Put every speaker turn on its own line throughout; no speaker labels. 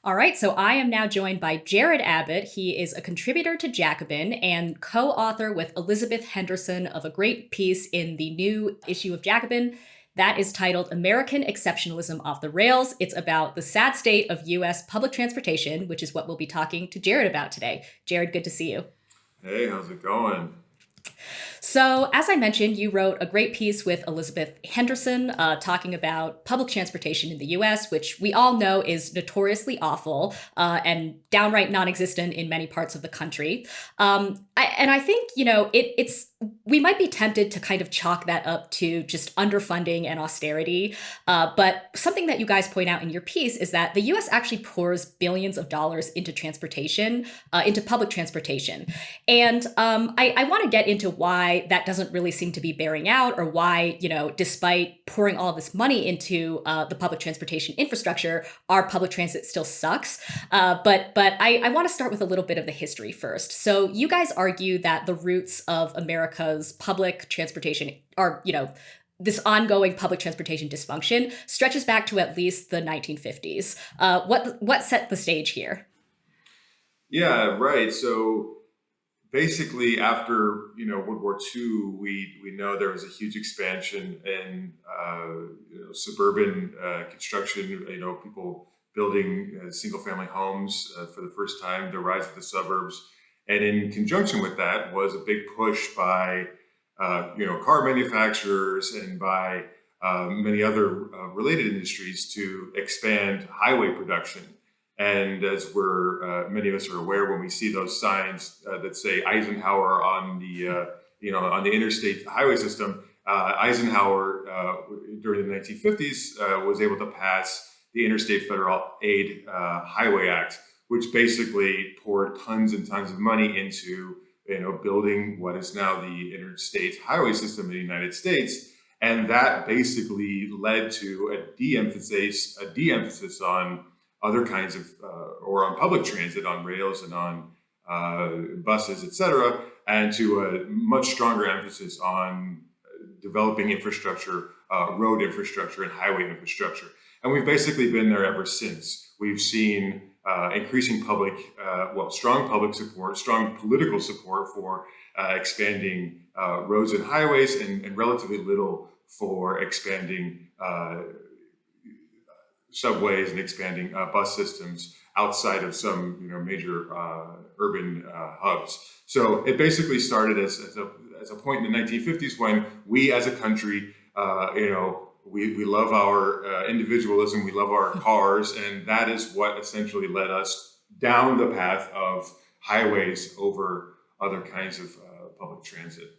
All right, so I am now joined by Jared Abbott. He is a contributor to Jacobin and co author with Elizabeth Henderson of a great piece in the new issue of Jacobin that is titled American Exceptionalism Off the Rails. It's about the sad state of US public transportation, which is what we'll be talking to Jared about today. Jared, good to see you.
Hey, how's it going?
So, as I mentioned, you wrote a great piece with Elizabeth Henderson talking about public transportation in the US, which we all know is notoriously awful and downright non existent in many parts of the country. And I think, we might be tempted to kind of chalk that up to just underfunding and austerity. But something that you guys point out in your piece is that the US actually pours billions of dollars into transportation, into public transportation. And I want to get into why that doesn't really seem to be bearing out, or why, despite pouring all this money into the public transportation infrastructure, our public transit still sucks. But I want to start with a little bit of the history first. So you guys argue that the roots of America's public transportation are, this ongoing public transportation dysfunction stretches back to at least the 1950s. What set the stage here?
Yeah, right. So basically, after World War II, we know there was a huge expansion in suburban construction. People building single-family homes for the first time. The rise of the suburbs, and in conjunction with that was a big push by car manufacturers and by many other related industries to expand highway production. And as many of us are aware, when we see those signs that say Eisenhower on the interstate highway system, Eisenhower during the 1950s was able to pass the Interstate Federal Aid Highway Act, which basically poured tons and tons of money into building what is now the interstate highway system in the United States. And that basically led to a de-emphasis on other kinds of, or on public transit, on rails and on buses, et cetera, and to a much stronger emphasis on developing infrastructure, road infrastructure and highway infrastructure. And we've basically been there ever since. We've seen increasing strong public support, strong political support for expanding roads and highways, and relatively little for expanding subways and expanding bus systems outside of some major urban hubs. So it basically started as a point in the 1950s when we as a country, we love our individualism, we love our cars, and that is what essentially led us down the path of highways over other kinds of public transit.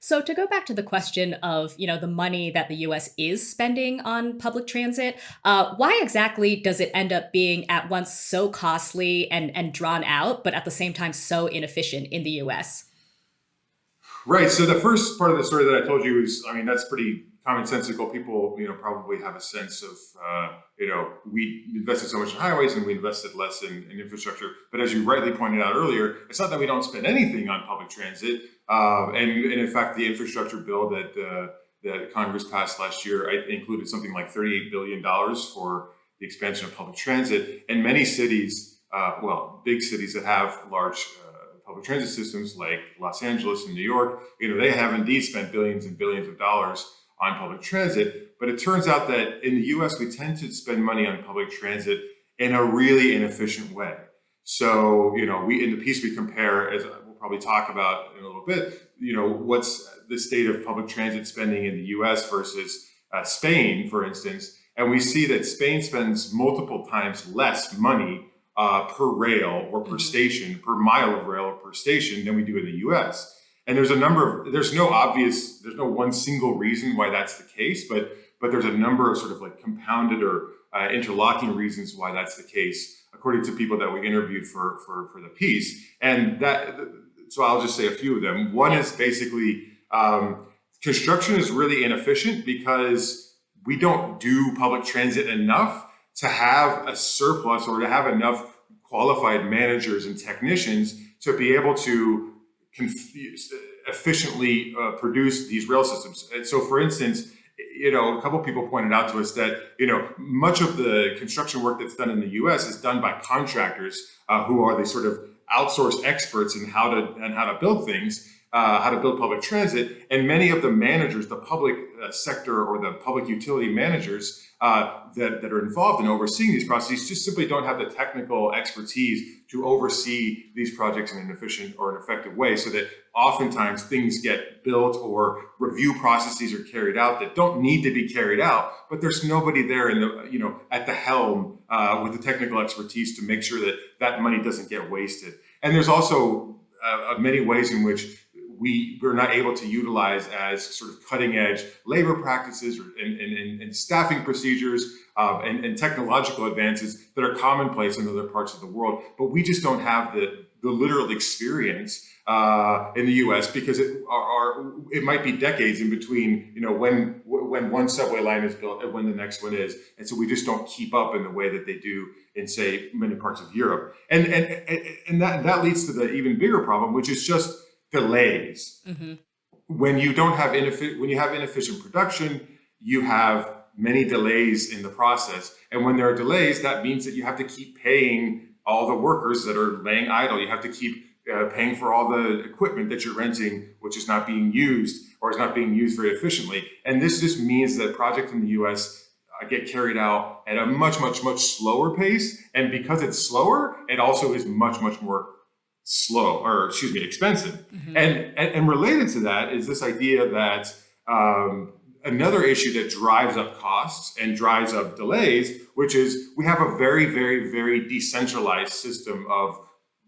So to go back to the question of, the money that the US is spending on public transit, why exactly does it end up being at once so costly and drawn out, but at the same time so inefficient in the US?
Right. So the first part of the story that I told you is, that's pretty commonsensical. People, probably have a sense of, we invested so much in highways and we invested less in infrastructure. But as you rightly pointed out earlier, it's not that we don't spend anything on public transit. And in fact, the infrastructure bill that Congress passed last year included something like $38 billion for the expansion of public transit. And many cities, big cities that have large public transit systems like Los Angeles and New York, they have indeed spent billions and billions of dollars on public transit. But it turns out that in the US, we tend to spend money on public transit in a really inefficient way. So, we in the piece we compare, as we'll probably talk about in a little bit, what's the state of public transit spending in the US versus Spain, for instance. And we see that Spain spends multiple times less money per rail or per station, per mile of rail or per station than we do in the US. And there's no one single reason why that's the case, but there's a number of sort of like compounded or interlocking reasons why that's the case, according to people that we interviewed for the piece. And so I'll just say a few of them. One is basically construction is really inefficient because we don't do public transit enough to have a surplus or to have enough qualified managers and technicians to be able to efficiently produce these rail systems. And so, for instance, a couple of people pointed out to us that, much of the construction work that's done in the U.S. is done by contractors who are the sort of outsourced experts in how to build things, how to build public transit. And many of the managers, the public sector or the public utility managers that are involved in overseeing these processes just simply don't have the technical expertise to oversee these projects in an efficient or an effective way, so that oftentimes things get built or review processes are carried out that don't need to be carried out, but there's nobody there at the helm with the technical expertise to make sure that that money doesn't get wasted. And there's also many ways in which we're not able to utilize as sort of cutting edge labor practices and staffing procedures and technological advances that are commonplace in other parts of the world. But we just don't have the literal experience in the U.S. because it might be decades in between, when one subway line is built and when the next one is. And so we just don't keep up in the way that they do in, say, many parts of Europe. And that leads to the even bigger problem, which is just delays. Mm-hmm. When you have inefficient production, you have many delays in the process. And when there are delays, that means that you have to keep paying all the workers that are laying idle. You have to keep paying for all the equipment that you're renting, which is not being used or is not being used very efficiently. And this just means that projects in the US get carried out at a much, much, much slower pace. And because it's slower, it also is much, much more expensive. Mm-hmm. And related to that is this idea that another issue that drives up costs and drives up delays, which is we have a very, very, very decentralized system of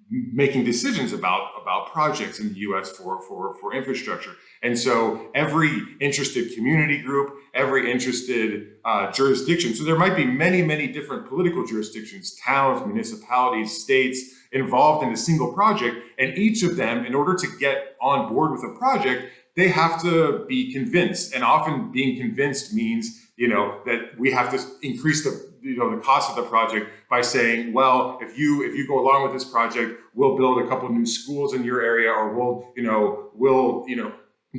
making decisions about projects in the US for infrastructure. And so every interested community group, every interested jurisdiction, so there might be many, many different political jurisdictions, towns, municipalities, states involved in a single project. And each of them, in order to get on board with a project, they have to be convinced. And often being convinced means, that we have to increase the cost of the project by saying, well, if you go along with this project, we'll build a couple new schools in your area, or we'll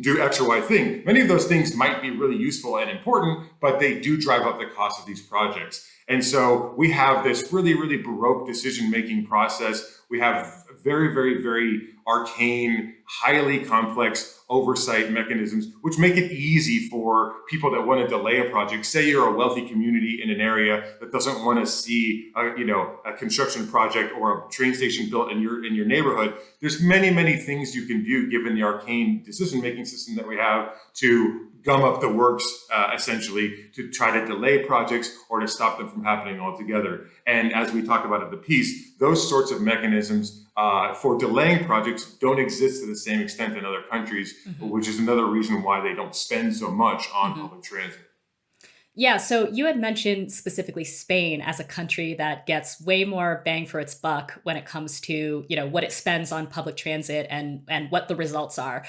do X or Y thing. Many of those things might be really useful and important, but they do drive up the cost of these projects. And so we have this really, really Baroque decision-making process. We have very, very, very arcane, highly complex oversight mechanisms, which make it easy for people that want to delay a project. Say you're a wealthy community in an area that doesn't want to see a construction project or a train station built in your neighborhood. There's many, many things you can do given the arcane decision-making system that we have to gum up the works, essentially, to try to delay projects or to stop them from happening altogether. And as we talk about in the piece, those sorts of mechanisms for delaying projects don't exist to the same extent in other countries, mm-hmm. which is another reason why they don't spend so much on mm-hmm. public transit.
Yeah, so you had mentioned specifically Spain as a country that gets way more bang for its buck when it comes to, what it spends on public transit and what the results are.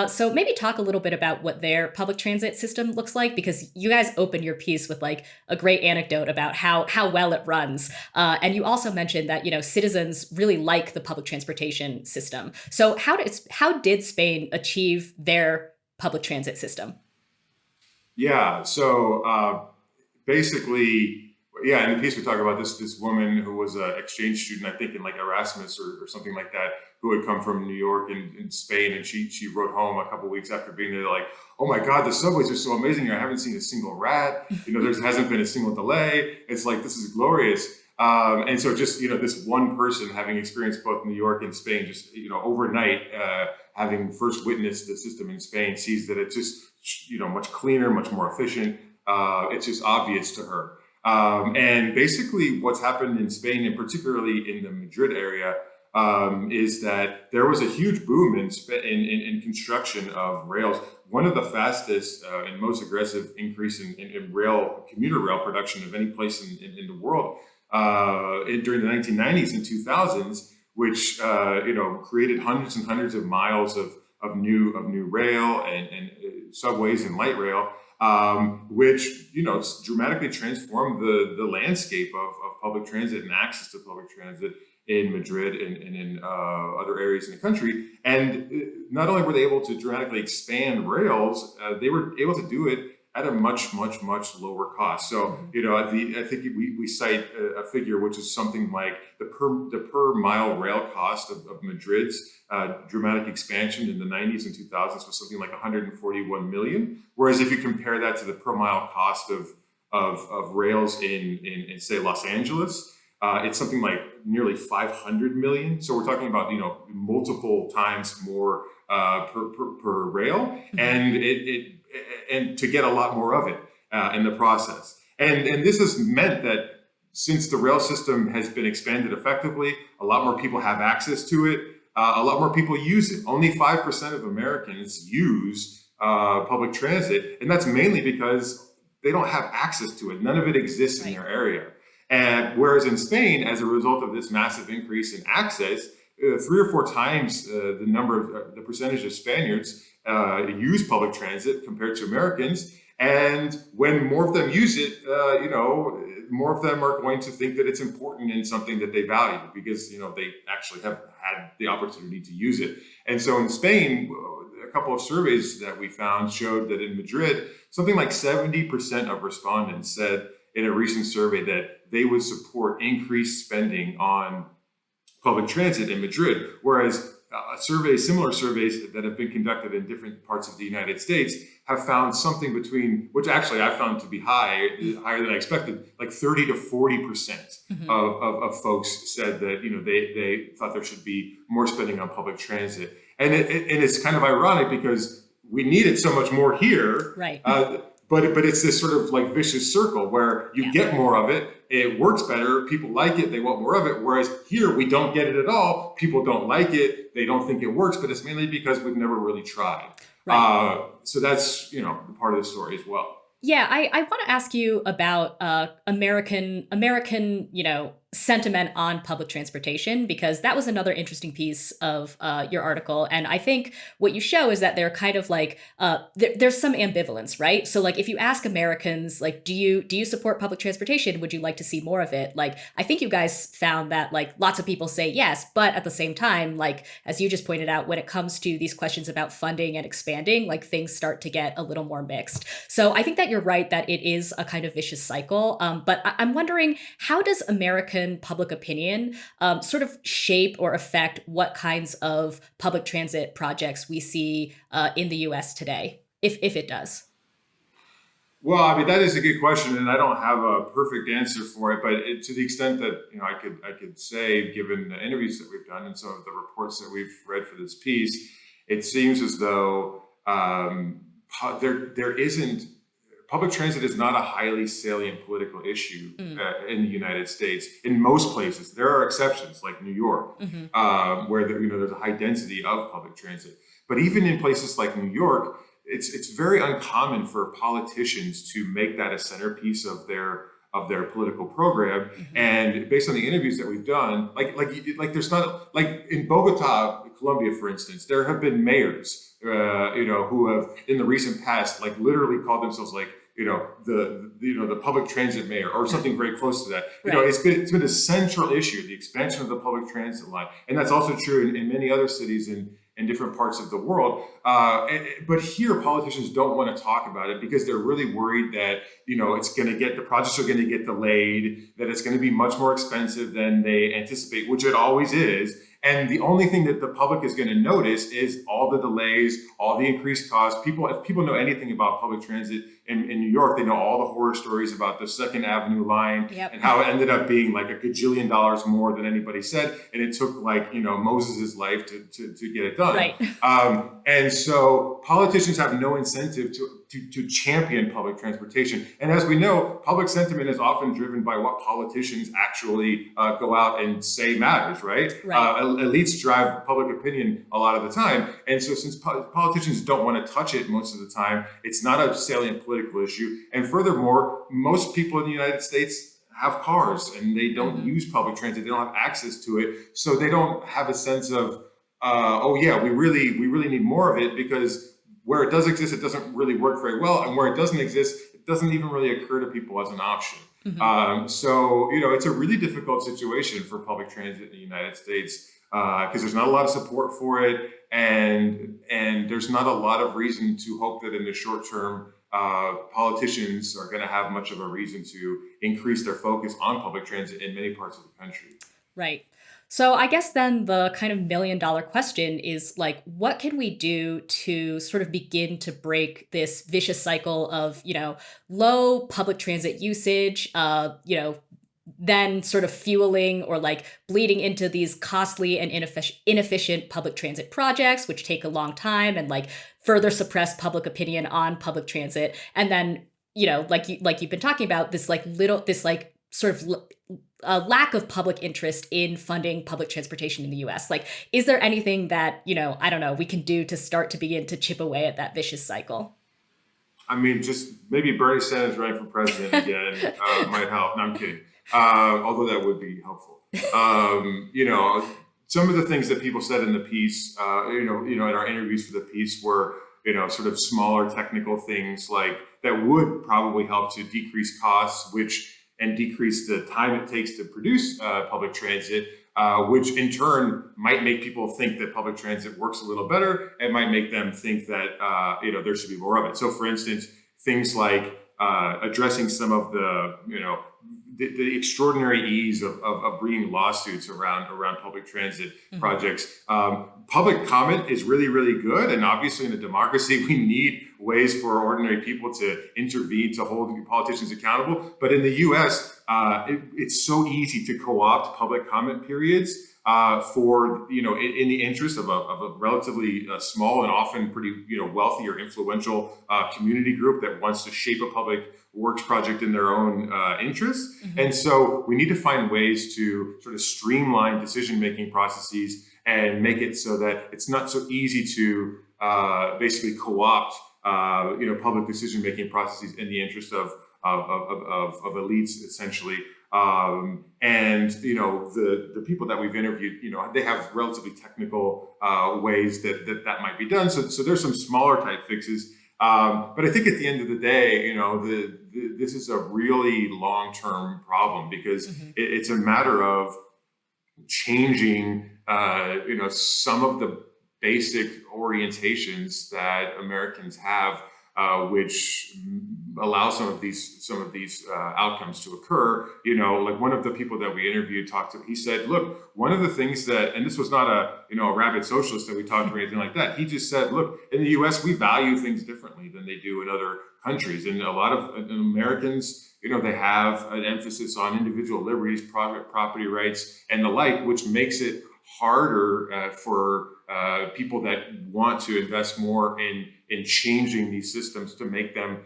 So maybe talk a little bit about what their public transit system looks like, because you guys open your piece with like a great anecdote about how well it runs. And you also mentioned that, citizens really like the public transportation system. So how did Spain achieve their public transit system?
Yeah. So basically, in the piece we talk about this woman who was an exchange student, I think in like Erasmus or something like that, who had come from New York and Spain, and she wrote home a couple of weeks after being there, like, oh my God, the subways are so amazing. I haven't seen a single rat. There hasn't been a single delay. It's like, this is glorious. And so just, this one person having experienced both New York and Spain, just, overnight, having first witnessed the system in Spain, sees that it's just, much cleaner, much more efficient. It's just obvious to her. And basically what's happened in Spain, and particularly in the Madrid area, is that there was a huge boom in construction of rails. One of the fastest and most aggressive increase in commuter rail production of any place in the world during the 1990s and 2000s, which created hundreds and hundreds of miles of new rail and subways and light rail, which dramatically transformed the landscape of public transit and access to public transit in Madrid and in other areas in the country. And not only were they able to dramatically expand rails, they were able to do it at a much, much, much lower cost. So, I think we cite a figure which is something like the per mile rail cost of Madrid's dramatic expansion in the 90s and 2000s was something like 141 million. Whereas if you compare that to the per mile cost of rails in say Los Angeles, it's something like nearly 500 million. So we're talking about multiple times more per rail, and and to get a lot more of it in the process. And this has meant that since the rail system has been expanded effectively, a lot more people have access to it. A lot more people use it. Only 5% of Americans use public transit, and that's mainly because they don't have access to it. None of it exists in their area. And whereas in Spain, as a result of this massive increase in access, 3 or 4 times the percentage of Spaniards use public transit compared to Americans. And when more of them use it, more of them are going to think that it's important and something that they value because, they actually have had the opportunity to use it. And so in Spain, a couple of surveys that we found showed that in Madrid, something like 70% of respondents said in a recent survey that they would support increased spending on public transit in Madrid, whereas similar surveys that have been conducted in different parts of the United States have found something between, which actually I found to be higher than I expected, like 30 to 40% of folks said that they thought there should be more spending on public transit, and it's kind of ironic because we need it so much more here,
right?
But it's this sort of like vicious circle where you get more of it, it works better, people like it, they want more of it. Whereas here we don't get it at all, people don't like it, they don't think it works, but it's mainly because we've never really tried. Right. So that's part of the story as well.
Yeah, I want to ask you about American sentiment on public transportation, because that was another interesting piece of your article. And I think what you show is that they're kind of like there's some ambivalence, right? So like if you ask Americans, like, do you support public transportation? Would you like to see more of it? Like, I think you guys found that like lots of people say yes, but at the same time, like as you just pointed out, when it comes to these questions about funding and expanding, like things start to get a little more mixed. So I think that you're right that it is a kind of vicious cycle. But I'm wondering, how does American public opinion sort of shape or affect what kinds of public transit projects we see in the US today, if it does?
Well, I mean, that is a good question, and I don't have a perfect answer for it. But to the extent that I could say, given the interviews that we've done and some of the reports that we've read for this piece, it seems as though there isn't. Public transit is not a highly salient political issue in the United States. In most places, there are exceptions, like New York, where there's a high density of public transit. But even in places like New York, it's very uncommon for politicians to make that a centerpiece of their political program. And based on the interviews that we've done, like there's not, like in Bogota, Colombia, for instance, there have been mayors, who have in the recent past, like literally called themselves like, the public transit mayor or something very close to that.
Right.
It's been a central issue, the expansion of the public transit line. And that's also true in many other cities in different parts of the world. But here, politicians don't want to talk about it because they're really worried that, the projects are going to get delayed, that it's going to be much more expensive than they anticipate, which it always is. And the only thing that the public is going to notice is all the delays, all the increased costs. If people know anything about public transit in New York, they know all the horror stories about the Second Avenue line and how it ended up being like $1 gajillion more than anybody said. And it took Moses' life to get it done.
Right.
And so politicians have no incentive to champion public transportation. And as we know, public sentiment is often driven by what politicians actually go out and say matters, right? Elites drive public opinion a lot of the time. And so since politicians don't want to touch it most of the time, it's not a salient political issue. And furthermore, most people in the United States have cars and they don't use public transit. They don't have access to it. So they don't have a sense of, we really need more of it, because where it does exist, it doesn't really work very well. And where it doesn't exist, it doesn't even really occur to people as an option. So it's a really difficult situation for public transit in the United States because there's not a lot of support for it. And there's not a lot of reason to hope that in the short term, politicians are going to have much of a reason to increase their focus on public transit in many parts of the country.
Right. So I guess then the kind of $1 million question is like, what can we do to sort of begin to break this vicious cycle of, low public transit usage, then sort of fueling or like bleeding into these costly and inefficient public transit projects, which take a long time and like further suppress public opinion on public transit. And then, like you've been talking about this like sort of a lack of public interest in funding public transportation in the US. Like, is there anything that, I don't know, we can do to start to begin to chip away at that vicious cycle?
I mean, just maybe Bernie Sanders running for president again might help. No, I'm kidding. Although that would be helpful. Some of the things that people said in the piece, in our interviews for the piece were, sort of smaller technical things like that would probably help to decrease costs, and decrease the time it takes to produce public transit, which in turn might make people think that public transit works a little better and might make them think that there should be more of it. So, for instance, things like addressing some of the extraordinary ease of bringing lawsuits around public transit projects. Public comment is really, really good. And obviously in a democracy, we need ways for ordinary people to intervene, to hold politicians accountable. But in the US, it's so easy to co-opt public comment periods for, in the interest of a relatively small and often pretty, wealthy or influential community group that wants to shape a public works project in their own interest. And so we need to find ways to sort of streamline decision-making processes and make it so that it's not so easy to basically co-opt, public decision-making processes in the interest of elites, essentially. And the people that we've interviewed, they have relatively technical ways that might be done. So there's some smaller type fixes. But I think at the end of the day, this is a really long-term problem because it's a matter of changing, some of the basic orientations that Americans have, which allow some of these outcomes to occur. Like one of the people that we interviewed he said, look, one of the things that, and this was not a rabid socialist that we talked to or anything like that. He just said, look, in the US, we value things differently than they do in other countries. And a lot of Americans, they have an emphasis on individual liberties, private property rights, and the like, which makes it harder for people that want to invest more in changing these systems to make them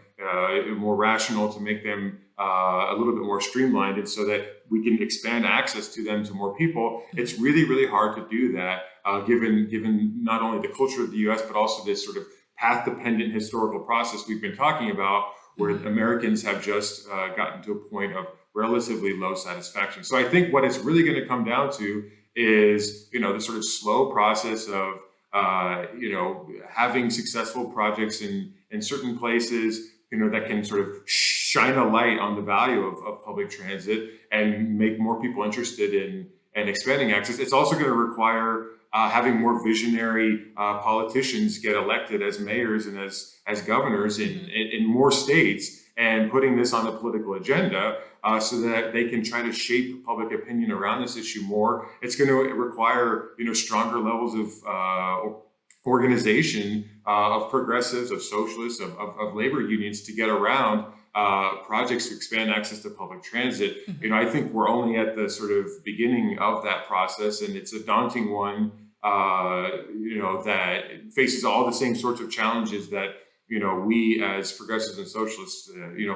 more rational, to make them a little bit more streamlined, and so that we can expand access to them to more people. It's really, really hard to do that, given not only the culture of the U.S., but also this sort of path-dependent historical process we've been talking about, where Americans have just gotten to a point of relatively low satisfaction. So I think what it's really going to come down to is, the sort of slow process of, having successful projects in certain places, that can sort of shine a light on the value of public transit and make more people interested in expanding access. It's also going to require having more visionary politicians get elected as mayors and as governors in more states, and putting this on the political agenda so that they can try to shape public opinion around this issue more. It's going to require, stronger levels of organization of progressives, of socialists, of labor unions to get around projects to expand access to public transit. I think we're only at the sort of beginning of that process, and it's a daunting one, that faces all the same sorts of challenges that we as progressives and socialists,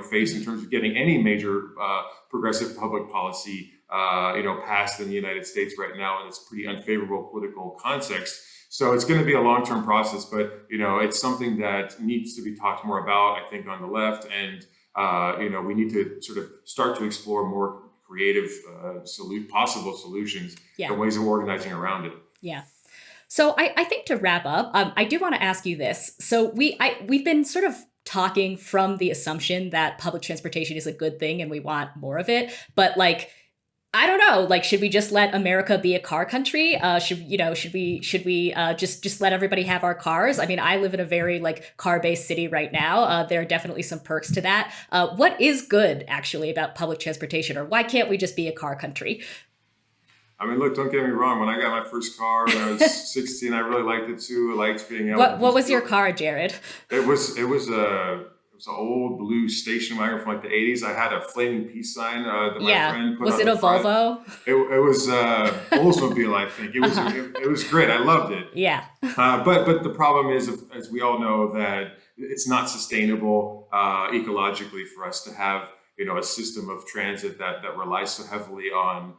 face in terms of getting any major progressive public policy, passed in the United States right now in this pretty unfavorable political context. So it's going to be a long-term process, but it's something that needs to be talked more about, I think, on the left, and we need to sort of start to explore more creative, possible solutions and ways of organizing around it.
Yeah. So I think to wrap up, I do want to ask you this. So we've been sort of talking from the assumption that public transportation is a good thing and we want more of it. But like, I don't know. Like, should we just let America be a car country? Should we just let everybody have our cars? I mean, I live in a very like car-based city right now. There are definitely some perks to that. What is good actually about public transportation, or why can't we just be a car country?
I mean, look, don't get me wrong. When I got my first car when I was 16, I really liked it too. I liked being able to
What
just
was your
go.
car, Jared?
It was an old blue station wagon from like the 80s. I had a flaming peace sign that my
Yeah.
friend put
Was
on
it
the
a
front.
Volvo?
It was Oldsmobile, I think. It was great. I loved it.
Yeah.
But the problem is, as we all know, that it's not sustainable ecologically for us to have a system of transit that relies so heavily on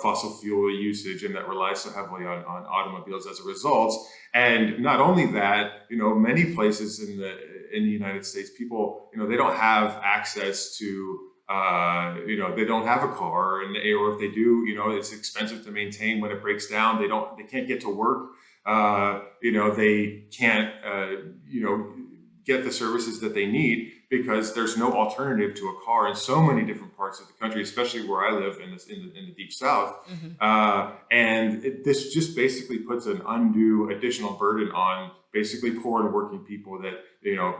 fossil fuel usage and that relies so heavily on automobiles as a result. And not only that, many places in the United States, people, they don't have access to, they don't have a car, or if they do, it's expensive to maintain. When it breaks down, they can't get to work. They can't, get the services that they need because there's no alternative to a car in so many different parts of the country, especially where I live in the deep south. This just basically puts an undue additional burden on basically poor and working people that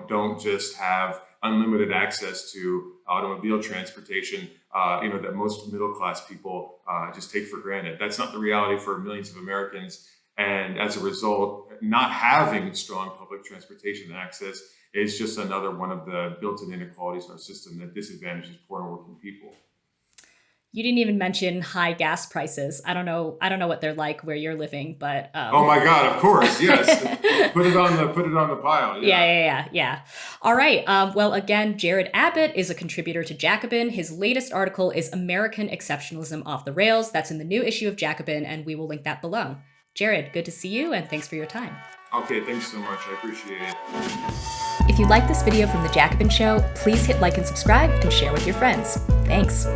don't just have unlimited access to automobile transportation. That most middle class people just take for granted. That's not the reality for millions of Americans. And as a result, not having strong public transportation access is just another one of the built-in inequalities in our system that disadvantages poor and working people.
You didn't even mention high gas prices. I don't know what they're like where you're living, but
Oh my God! Of course, yes. Put it on the pile.
yeah. All right. Well, again, Jared Abbott is a contributor to Jacobin. His latest article is American Exceptionalism Off the Rails. That's in the new issue of Jacobin, and we will link that below. Jared, good to see you, and thanks for your time.
Okay, thanks so much. I appreciate it.
If you like this video from The Jacobin Show, please hit like and subscribe and share with your friends. Thanks.